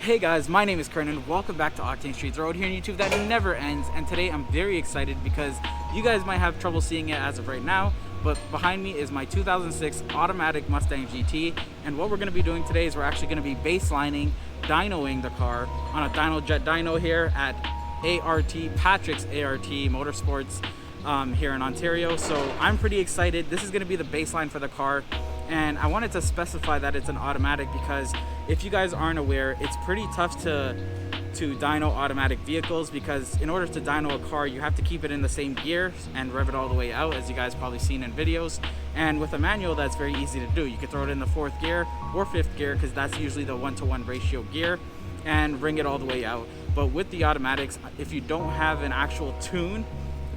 Hey guys, my name is Kernan. Welcome back to Octane Streets Road here on YouTube that never ends. And today I'm very excited because you guys might have trouble seeing it as of right now, but behind me is my 2006 automatic Mustang GT. And what we're going to be doing today is we're actually going to be baselining, dynoing the car on a DynoJet dyno here at Patrick's ART Motorsports here in Ontario. So I'm pretty excited. This is going to be the baseline for the car. And I wanted to specify that it's an automatic because if you guys aren't aware, it's pretty tough to dyno automatic vehicles, because in order to dyno a car, you have to keep it in the same gear and rev it all the way out, as you guys probably seen in videos. And with a manual, that's very easy to do. You can throw it in the 4th gear or 5th gear, because that's usually the 1-to-1 ratio gear, and bring it all the way out. But with the automatics, if you don't have an actual tune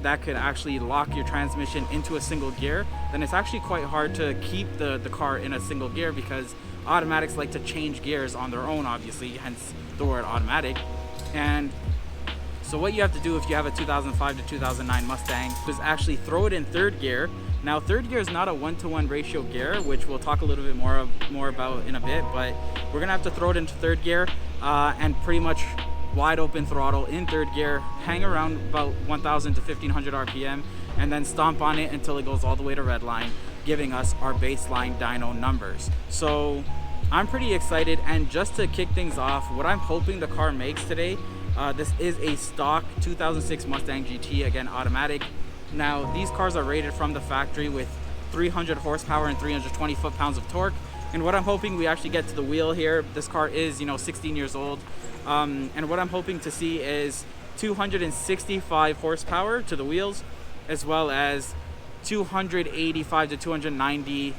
that could actually lock your transmission into a single gear, then it's actually quite hard to keep the car in a single gear, because automatics like to change gears on their own, obviously, hence the word automatic. And so what you have to do if you have a 2005 to 2009 Mustang is actually throw it in 3rd gear. Now 3rd gear is not a 1-to-1 ratio gear, which we'll talk a little bit more about in a bit, but we're gonna have to throw it into 3rd gear and pretty much wide open throttle in 3rd gear, hang around about 1000 to 1500 RPM, and then stomp on it until it goes all the way to redline, giving us our baseline dyno numbers. So I'm pretty excited. And just to kick things off, what I'm hoping the car makes today, this is a stock 2006 Mustang GT, again automatic. Now these cars are rated from the factory with 300 horsepower and 320 foot-pounds of torque. And what I'm hoping we actually get to the wheel here, this car is 16 years old, and what I'm hoping to see is 265 horsepower to the wheels, as well as 285 to 290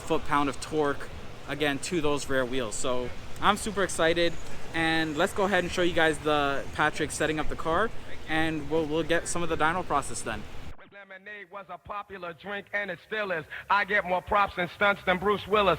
foot-pound of torque, again, to those rear wheels. So I'm super excited, and let's go ahead and show you guys the Patrick setting up the car, and we'll get some of the dyno process done. Lemonade was a popular drink, and it still is. I get more props and stunts than Bruce Willis.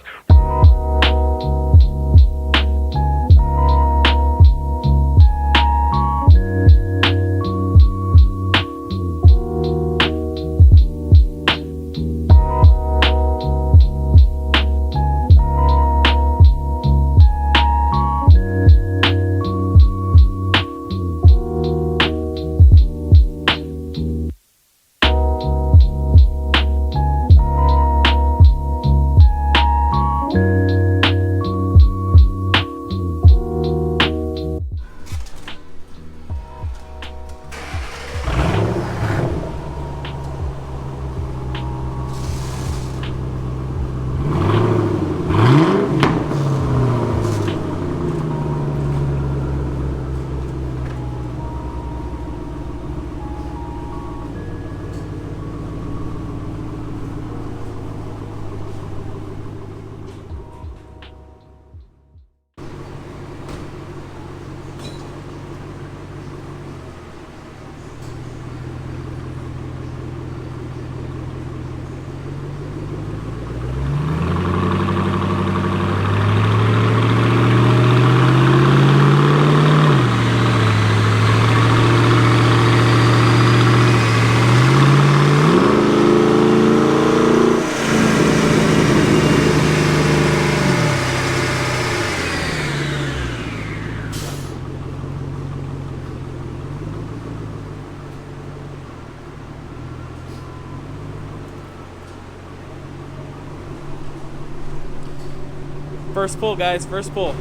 First pull, guys, first pull.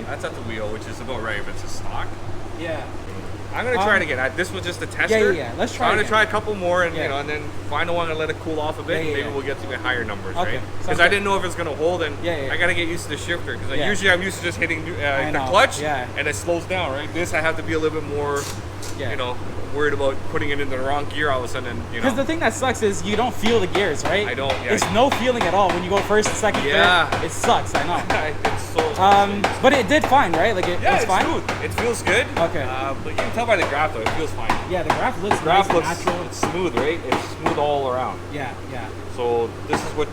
That's at the wheel, which is about right if it's a stock. Yeah. I'm gonna try it again. This was just a tester. Yeah. Let's try. I'm gonna try a couple more, and Yeah. you know, and then final one and let it cool off a bit. Yeah, and maybe we'll get to even higher numbers, Okay, right? sounds Because I good. didn't know if it's gonna hold, and I gotta get used to the shifter. Because usually I'm used to just hitting the clutch, and it slows down, right? This I have to be a little bit more, you know, worried about putting it into the wrong gear all of a sudden. You know, because the thing that sucks is you don't feel the gears, right? I don't. Yeah. It's no feeling at all when you go first, second, third. It sucks. I know. It's so. But it did fine, right? Like it's fine. Smooth. It feels good. Okay. But you can tell by the graph though, it feels fine. Yeah, the graph looks Graph nice looks and natural. It's smooth, right? It's smooth all around. Yeah. So this is what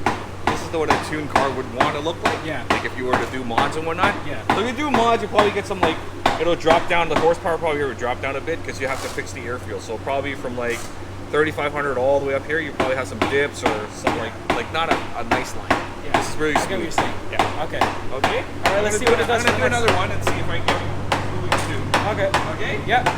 a tuned car would want to look like. Yeah. Like if you were to do mods and whatnot. Yeah. So if you do mods, you probably get some like, it'll drop down, the horsepower probably would drop down a bit because you have to fix the airfield. So probably from like 3,500 all the way up here, you probably have some dips or some like not a nice line. Yeah. This is really smooth. I get what you're saying. Yeah. Okay. Okay. All right, let's see what it does. I'm gonna do another one and see if I can get what we can do. Okay. Okay. Yep.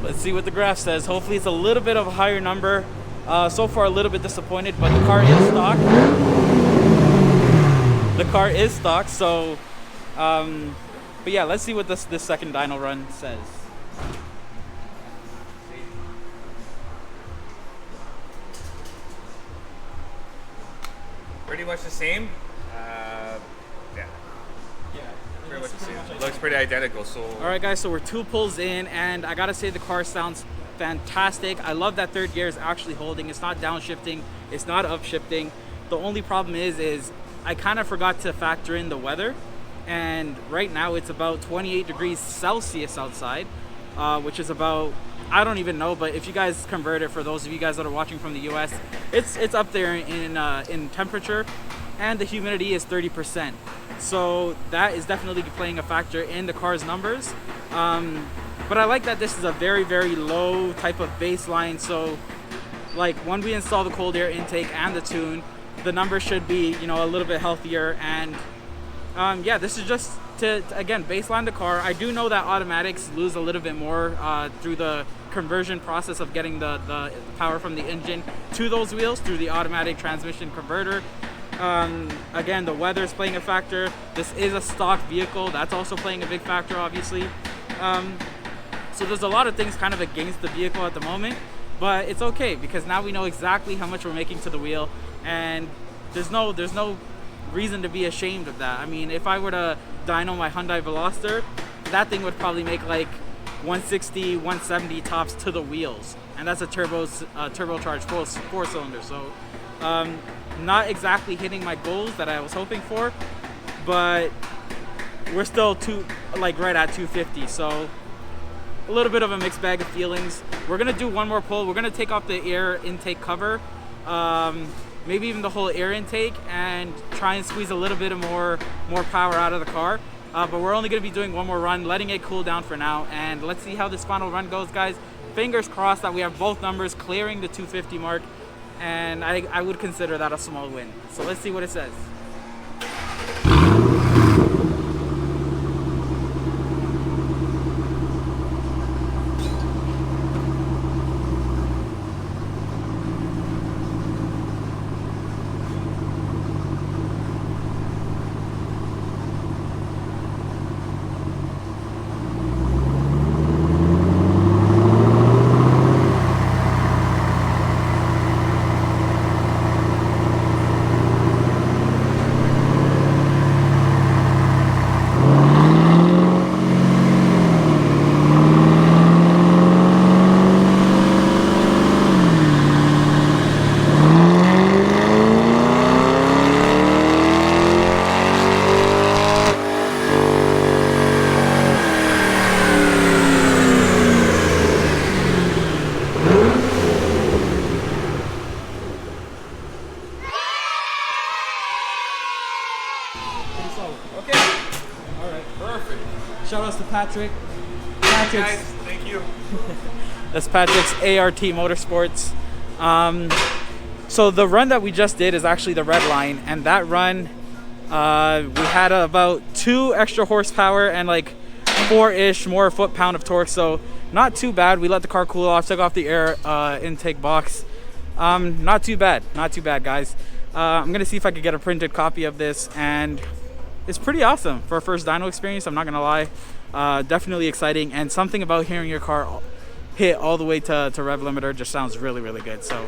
Let's see what the graph says. Hopefully it's a little bit of a higher number. So far a little bit disappointed, but the car is stock. The car is stock, so but yeah, let's see what this second dyno run says. Pretty much the same. Pretty much the same. It looks pretty identical. So. All right, guys. So we're 2 pulls in, and I gotta say the car sounds fantastic. I love that third gear is actually holding. It's not downshifting. It's not upshifting. The only problem is I kind of forgot to factor in the weather, and right now it's about 28 degrees Celsius outside, which is about, I don't even know, but if you guys convert it, for those of you guys that are watching from the US, it's up there in temperature, and the humidity is 30%. So that is definitely playing a factor in the car's numbers. But I like that this is a very, very low type of baseline. So like when we install the cold air intake and the tune, the numbers should be, you know, a little bit healthier. And yeah, this is just to again baseline the car. I do know that automatics lose a little bit more through the conversion process of getting the power from the engine to those wheels through the automatic transmission converter. Again, the weather is playing a factor. This is a stock vehicle. That's also playing a big factor, obviously. So there's a lot of things kind of against the vehicle at the moment, but it's okay because now we know exactly how much we're making to the wheel, and there's no reason to be ashamed of that. I mean, if I were to dyno my Hyundai Veloster, that thing would probably make like 160, 170 tops to the wheels, and that's a turbocharged four-cylinder. So not exactly hitting my goals that I was hoping for, but we're still right at 250. So a little bit of a mixed bag of feelings. We're gonna do one more pull. We're gonna take off the air intake cover, maybe even the whole air intake, and try and squeeze a little bit of more power out of the car. But we're only gonna be doing one more run, letting it cool down for now, and let's see how this final run goes, guys. Fingers crossed that we have both numbers clearing the 250 mark, and I would consider that a small win. So let's see what it says. Pretty solid. Okay. All right. Perfect. Shout outs to Patrick. Guys, thank you. That's Patrick's ART Motorsports. So the run that we just did is actually the red line, and that run we had about 2 extra horsepower and like 4-ish more foot-pound of torque, so not too bad. We let the car cool off, took off the air intake box. Not too bad, guys. I'm gonna see if I could get a printed copy of this, and it's pretty awesome for a first dyno experience, I'm not gonna lie. Definitely exciting, and something about hearing your car hit all the way to rev limiter just sounds really, really good. So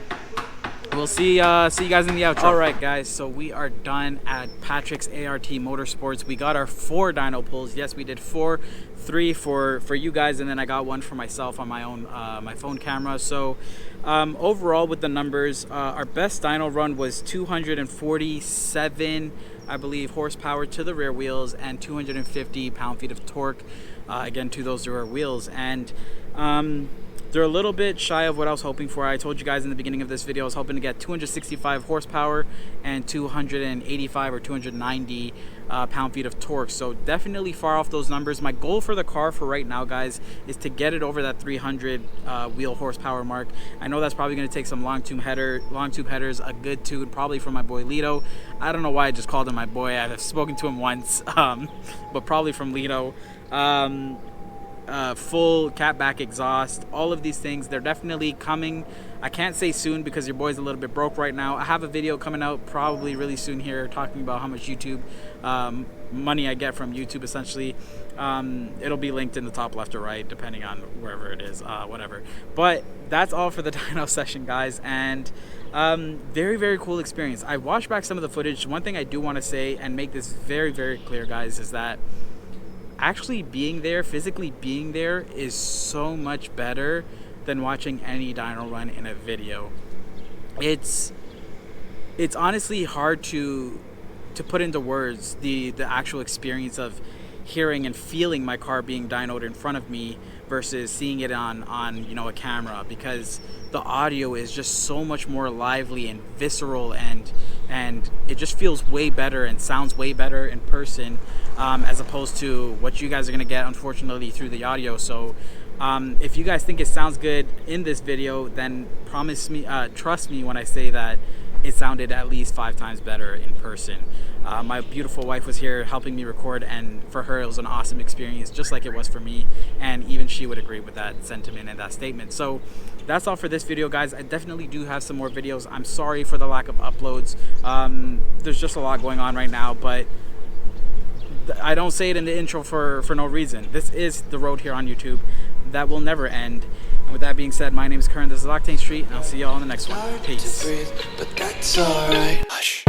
we'll see you guys in the outro. All right, guys, so we are done at Patrick's ART Motorsports. We got our 4 dyno pulls. Yes, we did 4, 3 for you guys, and then I got 1 for myself on my own my phone camera. So overall with the numbers, our best dyno run was 247, I believe, horsepower to the rear wheels and 250 pound-feet of torque, again, to those rear wheels. And they're a little bit shy of what I was hoping for. I told you guys in the beginning of this video I was hoping to get 265 horsepower and 285 or 290 pound-feet of torque. So definitely far off those numbers. My goal for the car for right now, guys, is to get it over that 300 wheel horsepower mark. I know that's probably going to take some long tube headers, a good tune probably from my boy Lito. I don't know why I just called him my boy. I've spoken to him once, but probably from Lito. Full catback exhaust, all of these things, they're definitely coming. I can't say soon because your boy's a little bit broke right now. I have a video coming out probably really soon here talking about how much YouTube money I get from YouTube, essentially. It'll be linked in the top left or right depending on wherever it is, whatever. But that's all for the dyno session, guys, and very, very cool experience. I watched back some of the footage. One thing I do want to say and make this very, very clear, guys, is that actually being there, physically being there, is so much better than watching any dyno run in a video. It's honestly hard to put into words the actual experience of hearing and feeling my car being dynoed in front of me versus seeing it on you know, a camera, because the audio is just so much more lively and visceral, and it just feels way better and sounds way better in person, as opposed to what you guys are gonna get, unfortunately, through the audio. So if you guys think it sounds good in this video, then trust me when I say that it sounded at least 5 times better in person. My beautiful wife was here helping me record, and for her it was an awesome experience, just like it was for me, and even she would agree with that sentiment and that statement. So that's all for this video, guys. I definitely do have some more videos. I'm sorry for the lack of uploads. There's just a lot going on right now, but I don't say it in the intro for no reason. This is the road here on YouTube that will never end. And with that being said, my name is Kern, this is Octane Street, and I'll see y'all on the next one. Peace. But that's alright. Hush.